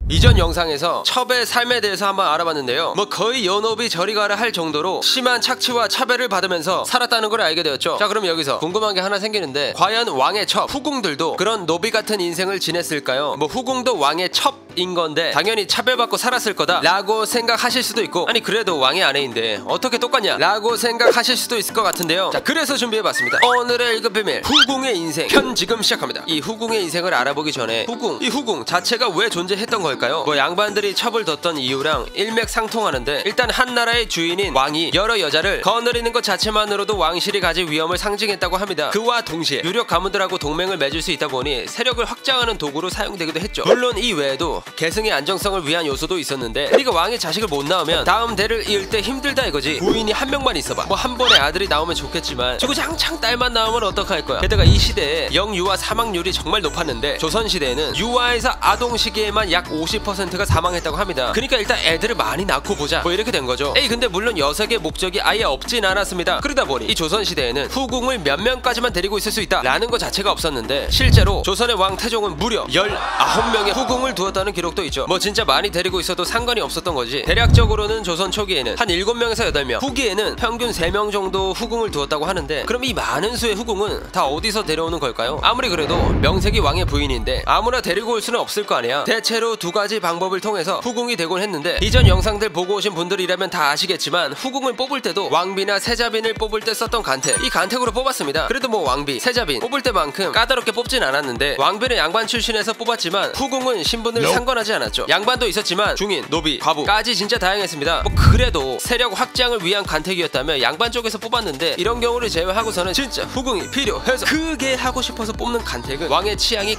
이전 영상에서 첩의 삶에 대해서 한번 알아봤는데요. 뭐 거의 연업이 저리 가라 할 정도로 심한 착취와 차별을 받으면서 살았다는 걸 알게 되었죠. 자, 그럼 여기서 궁금한 게 하나 생기는데, 과연 왕의 첩, 후궁들도 그런 노비 같은 인생을 지냈을까요? 뭐 후궁도 왕의 첩인 건데 당연히 차별받고 살았을 거다 라고 생각하실 수도 있고, 아니 그래도 왕의 아내인데 어떻게 똑같냐 라고 생각하실 수도 있을 것 같은데요. 자, 그래서 준비해봤습니다. 오늘의 1급 비밀, 후궁의 인생 편 지금 시작합니다. 이 후궁의 인생을 알아보기 전에 이 후궁 자체가 왜 존재했던 걸까요? 뭐 양반들이 첩을 뒀던 이유랑 일맥상통하는데, 일단 한 나라의 주인인 왕이 여러 여자를 거느리는 것 자체만으로도 왕실이 가질 위험을 상징했다고 합니다. 그와 동시에 유력 가문들하고 동맹을 맺을 수 있다 보니 세력을 확장하는 도구로 사용되기도 했죠. 물론 이 외에도 계승의 안정성을 위한 요소도 있었는데, 그러니까 왕이 자식을 못 낳으면 다음 대를 이을 때 힘들다 이거지. 부인이 한 명만 있어봐, 뭐 한 번에 아들이 나오면 좋겠지만 주구장창 딸만 나오면 어떡할 거야. 게다가 이 시대에 영유아 사망률이 정말 높았는데, 조선시대에는 유아에서 아동 시기에만 약 50%가 사망했다고 합니다. 그러니까 일단 애들을 많이 낳고 보자, 뭐 이렇게 된 거죠. 근데 물론 여색의 목적이 아예 없진 않았습니다. 그러다 보니 이 조선시대에는 후궁을 몇 명까지만 데리고 있을 수 있다 라는 것 자체가 없었는데, 실제로 조선의 왕 태종은 무려 19명의 후궁을 두었다는 기록도 있죠. 뭐 진짜 많이 데리고 있어도 상관이 없었던 거지. 대략적으로는 조선 초기에는 한 7명에서 8명, 후기에는 평균 3명 정도 후궁을 두었다고 하는데, 그럼 이 많은 수의 후궁은 다 어디서 데려오는 걸까요? 아무리 그래도 명색이 왕의 부인인데 아무나 데리고 올 수는 없을 거 아니야. 대체로 두 가지 방법을 통해서 후궁이 되곤 했는데, 이전 영상들 보고 오신 분들이라면 다 아시겠지만 후궁을 뽑을 때도 왕비나 세자빈을 뽑을 때 썼던 간택, 이 간택으로 뽑았습니다. 그래도 뭐 왕비, 세자빈 뽑을 때만큼 까다롭게 뽑진 않았는데, 왕비는 양반 출신에서 뽑았지만 후궁은 신분을 상관하지 않았죠. 양반도 있었지만 중인, 노비, 과부까지 진짜 다양했습니다. 뭐 그래도 세력 확장을 위한 간택이었다면 양반 쪽에서 뽑았는데, 이런 경우를 제외하고서는 진짜 후궁이 필요해서 그게 하고 싶어서 뽑는 간택은 왕의 취향이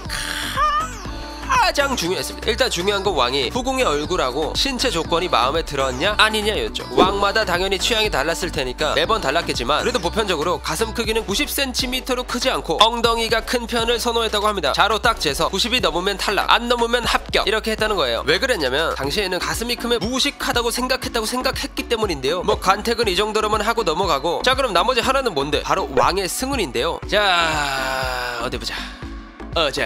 가장 중요했습니다. 일단 중요한 건 왕이 후궁의 얼굴하고 신체 조건이 마음에 들었냐 아니냐였죠. 왕마다 당연히 취향이 달랐을 테니까 매번 달랐겠지만, 그래도 보편적으로 가슴 크기는 90cm로 크지 않고 엉덩이가 큰 편을 선호했다고 합니다. 자로 딱 재서 90이 넘으면 탈락, 안 넘으면 합격, 이렇게 했다는 거예요. 왜 그랬냐면 당시에는 가슴이 크면 무식하다고 생각했기 때문인데요. 뭐 간택은 이 정도로만 하고 넘어가고, 자 그럼 나머지 하나는 뭔데? 바로 왕의 승은인데요. 자 어디 보자.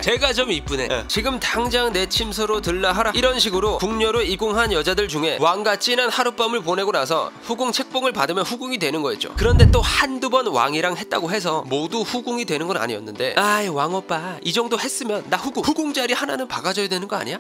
제가 좀 이쁘네. 지금 당장 내 침소로 들라하라, 이런 식으로 궁녀로 이궁한 여자들 중에 왕과 진한 하룻밤을 보내고 나서 후궁 책봉을 받으면 후궁이 되는 거였죠. 그런데 또 한두 번 왕이랑 했다고 해서 모두 후궁이 되는 건 아니었는데, 아이 왕오빠 이 정도 했으면 나 후궁 자리 하나는 박아줘야 되는 거 아니야?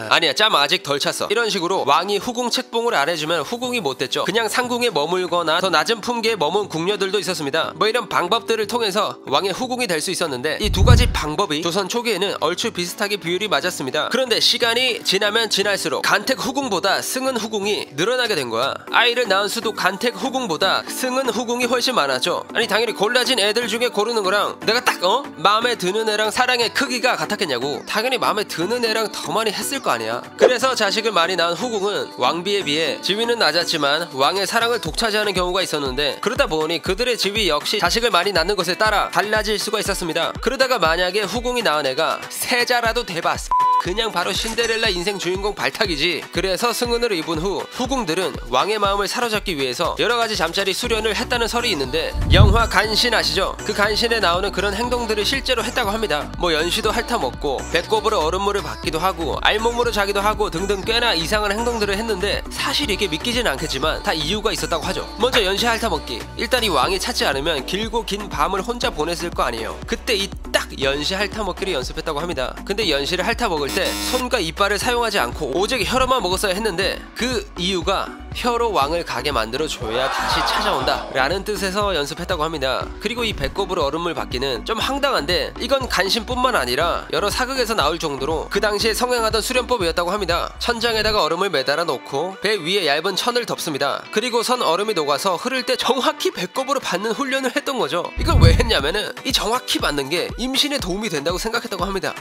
아니야, 짬 아직 덜 찼어. 이런 식으로 왕이 후궁 책봉을 안 해주면 후궁이 못 됐죠. 그냥 상궁에 머물거나 더 낮은 품계에 머문 궁녀들도 있었습니다. 뭐 이런 방법들을 통해서 왕의 후궁이 될 수 있었는데, 이 두 가지 방법이 조선 초기에는 얼추 비슷하게 비율이 맞았습니다. 그런데 시간이 지나면 지날수록 간택 후궁보다 승은 후궁이 늘어나게 된 거야. 아이를 낳은 수도 간택 후궁보다 승은 후궁이 훨씬 많았죠. 아니 당연히 골라진 애들 중에 고르는 거랑 내가 딱 마음에 드는 애랑 사랑의 크기가 같았겠냐고. 당연히 마음에 드는 애랑 더 많이 했을 거 아니야. 그래서 자식을 많이 낳은 후궁은 왕비에 비해 지위는 낮았지만 왕의 사랑을 독차지하는 경우가 있었는데, 그러다 보니 그들의 지위 역시 자식을 많이 낳는 것에 따라 달라질 수가 있었습니다. 그러다가 만약에 후궁이 낳은 애가 세자라도 돼봤어, 그냥 바로 신데렐라 인생 주인공 발탁이지. 그래서 승은을 입은 후 후궁들은 왕의 마음을 사로잡기 위해서 여러가지 잠자리 수련을 했다는 설이 있는데, 영화 간신 아시죠? 그 간신에 나오는 그런 행동들을 실제로 했다고 합니다. 뭐 연시도 핥아먹고 배꼽으로 얼음물을 받기도 하고 알몸으로 자기도 하고 등등 꽤나 이상한 행동들을 했는데, 사실 이게 믿기진 않겠지만 다 이유가 있었다고 하죠. 먼저 연시 핥아먹기. 일단 이 왕이 찾지 않으면 길고 긴 밤을 혼자 보냈을 거 아니에요. 그때 이 딱 연시 핥아먹기를 연습했다고 합니다. 근데 연시를 핥아먹을 때 손과 이빨을 사용하지 않고 오직 혀로만 먹었어야 했는데, 그 이유가 혀로 왕을 가게 만들어 줘야 다시 찾아온다 라는 뜻에서 연습했다고 합니다. 그리고 이 배꼽으로 얼음을 받기는 좀 황당한데, 이건 간신뿐만 아니라 여러 사극에서 나올 정도로 그 당시에 성행하던 수련법이었다고 합니다. 천장에다가 얼음을 매달아 놓고 배 위에 얇은 천을 덮습니다. 그리고 선 얼음이 녹아서 흐를 때 정확히 배꼽으로 받는 훈련을 했던 거죠. 이걸 왜 했냐면은 이 정확히 받는 게 임신에 도움이 된다고 생각했다고 합니다.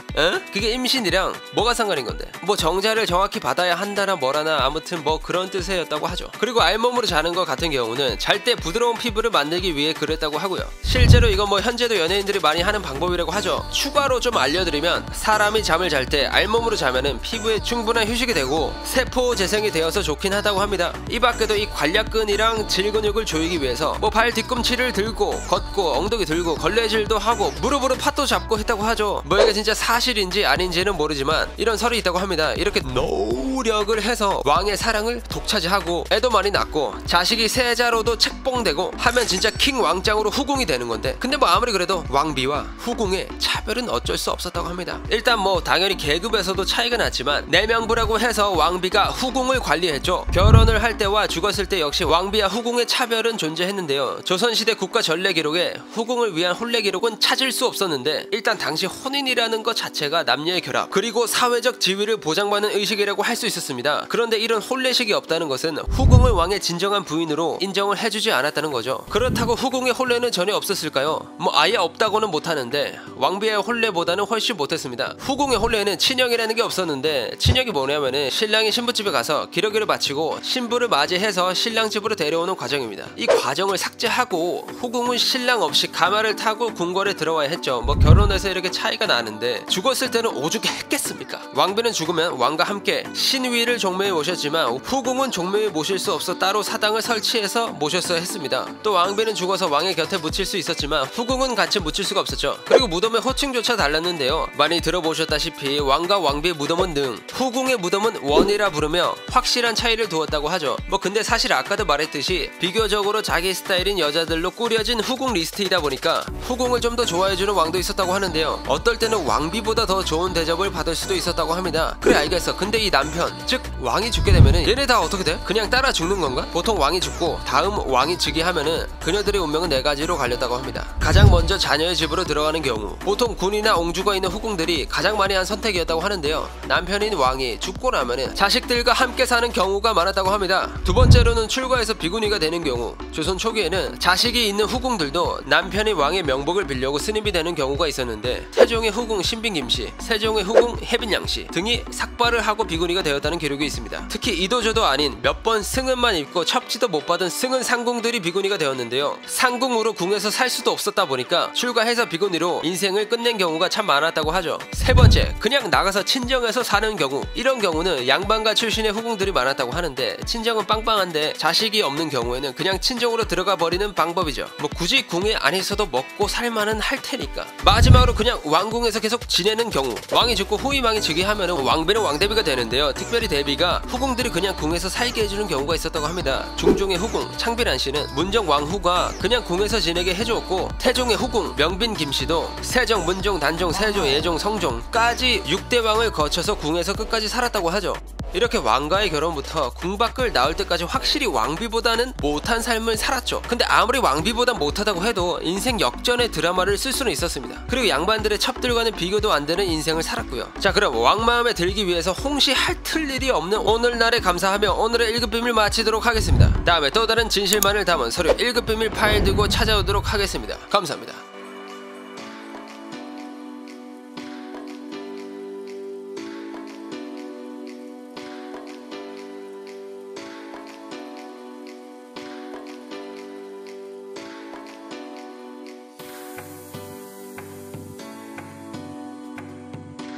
그게 임신이랑 뭐가 상관인 건데, 뭐 정자를 정확히 받아야 한다나 뭐라나 아무튼 뭐 그런 뜻이었다고 거라고 하죠. 그리고 알몸으로 자는 것 같은 경우는 잘 때 부드러운 피부를 만들기 위해 그랬다고 하고요. 실제로 이건 뭐 현재도 연예인들이 많이 하는 방법이라고 하죠. 추가로 좀 알려드리면 사람이 잠을 잘 때 알몸으로 자면은 피부에 충분한 휴식이 되고 세포 재생이 되어서 좋긴 하다고 합니다. 이 밖에도 이 관략근이랑 질근육을 조이기 위해서 뭐 발 뒤꿈치를 들고 걷고 엉덩이 들고 걸레질도 하고 무릎으로 팥도 잡고 했다고 하죠. 뭐 이게 진짜 사실인지 아닌지는 모르지만 이런 설이 있다고 합니다. 이렇게 노력을 해서 왕의 사랑을 독차지하고 애도 많이 낳고 자식이 세자로도 책봉되고 하면 진짜 킹 왕짱으로 후궁이 되는 건데, 근데 뭐 아무리 그래도 왕비와 후궁의 차별은 어쩔 수 없었다고 합니다. 일단 뭐 당연히 계급에서도 차이가 났지만 내명부라고 해서 왕비가 후궁을 관리했죠. 결혼을 할 때와 죽었을 때 역시 왕비와 후궁의 차별은 존재했는데요. 조선시대 국가 전래 기록에 후궁을 위한 혼례 기록은 찾을 수 없었는데, 일단 당시 혼인이라는 것 자체가 남녀의 결합 그리고 사회적 지위를 보장받는 의식이라고 할 수 있었습니다. 그런데 이런 혼례식이 없다는 것은 후궁을 왕의 진정한 부인으로 인정을 해주지 않았다는 거죠. 그렇다고 후궁의 혼례는 전혀 없었을까요? 뭐 아예 없다고는 못하는데 왕비의 혼례보다는 훨씬 못했습니다. 후궁의 혼례에는 친형이라는 게 없었는데, 친형이 뭐냐면은 신랑이 신부집에 가서 기러기를 바치고 신부를 맞이해서 신랑 집으로 데려오는 과정입니다. 이 과정을 삭제하고 후궁은 신랑 없이 가마를 타고 궁궐에 들어와야 했죠. 뭐 결혼해서 이렇게 차이가 나는데 죽었을 때는 오죽 했겠습니까? 왕비는 죽으면 왕과 함께 신위를 종묘에 모셨지만 후궁은 종묘에 모실 수 없어 따로 사당을 설치해서 모셨어야 했습니다. 또 왕비는 죽어서 왕의 곁에 묻힐 수 있었지만 후궁은 같이 묻힐 수가 없었죠. 그리고 무덤의 호칭조차 달랐는데요. 많이 들어보셨다시피 왕과 왕비의 무덤은 능, 후궁의 무덤은 원이라 부르며 확실한 차이를 두었다고 하죠. 뭐 근데 사실 아까도 말했듯이 비교적으로 자기 스타일인 여자들로 꾸려진 후궁 리스트이다 보니까 후궁을 좀 더 좋아해주는 왕도 있었다고 하는데요. 어떨 때는 왕비보다 더 좋은 대접을 받을 수도 있었다고 합니다. 그래 알겠어. 근데 이 남편, 즉 왕이 죽게 되면은 얘네 다 어떻게 돼? 그냥 따라 죽는 건가? 보통 왕이 죽고 다음 왕이 즉위 하면은 그녀들의 운명은 4가지로 갈렸다고 합니다. 가장 먼저 자녀의 집으로 들어가는 경우, 보통 군이나 옹주가 있는 후궁들이 가장 많이 한 선택이었다고 하는데요. 남편인 왕이 죽고 나면은 자식들과 함께 사는 경우가 많았다고 합니다. 두 번째로는 출가해서 비구니가 되는 경우, 조선 초기에는 자식이 있는 후궁들도 남편이 왕의 명복을 빌려고 스님이 되는 경우가 있었는데, 태종의 후궁 신빈김씨, 세종의 후궁 혜빈양씨 등이 삭발을 하고 비구니가 되었다는 기록이 있습니다. 특히 이도저도 아닌 몇 번 승은만 입고 첩지도 못 받은 승은 상궁들이 비구니가 되었는데요. 상궁으로 궁에서 살 수도 없었다 보니까 출가해서 비구니로 인생을 끝낸 경우가 참 많았다고 하죠. 세 번째, 그냥 나가서 친정에서 사는 경우. 이런 경우는 양반가 출신의 후궁들이 많았다고 하는데, 친정은 빵빵한데 자식이 없는 경우에는 그냥 친정으로 들어가 버리는 방법이죠. 뭐 굳이 궁에 안 있어도 먹고 살만은 할 테니까. 마지막으로 그냥 왕궁에서 계속 지내는 경우, 왕이 죽고 후임왕이 즉위하면 왕비는 왕대비가 되는데요. 특별히 대비가 후궁들이 그냥 궁에서 살게 해주는 경우가 있었다고 합니다. 중종의 후궁 창비란 씨는 문정 왕후가 그냥 궁에서 지내게 해주었고, 태종의 후궁 명빈 김씨도 세종, 문종, 단종, 세종, 예종, 성종까지 6대 왕을 거쳐서 궁에서 끝까지 살았다고 하죠. 이렇게 왕과의 결혼부터 궁 밖을 나올 때까지 확실히 왕비보다는 못한 삶을 살았죠. 근데 아무리 왕비보단 못하다고 해도 인생 역전의 드라마를 쓸 수는 있었습니다. 그리고 양반들의 첩들과는 비교도 안 되는 인생을 살았고요. 자, 그럼 왕 마음에 들기 위해서 홍시 핥을 일이 없는 오늘날에 감사하며 오늘의 1급 비밀 마치도록 하겠습니다. 다음에 또 다른 진실만을 담은 서류 1급 비밀 파일 들고 찾아오도록 하겠습니다. 감사합니다.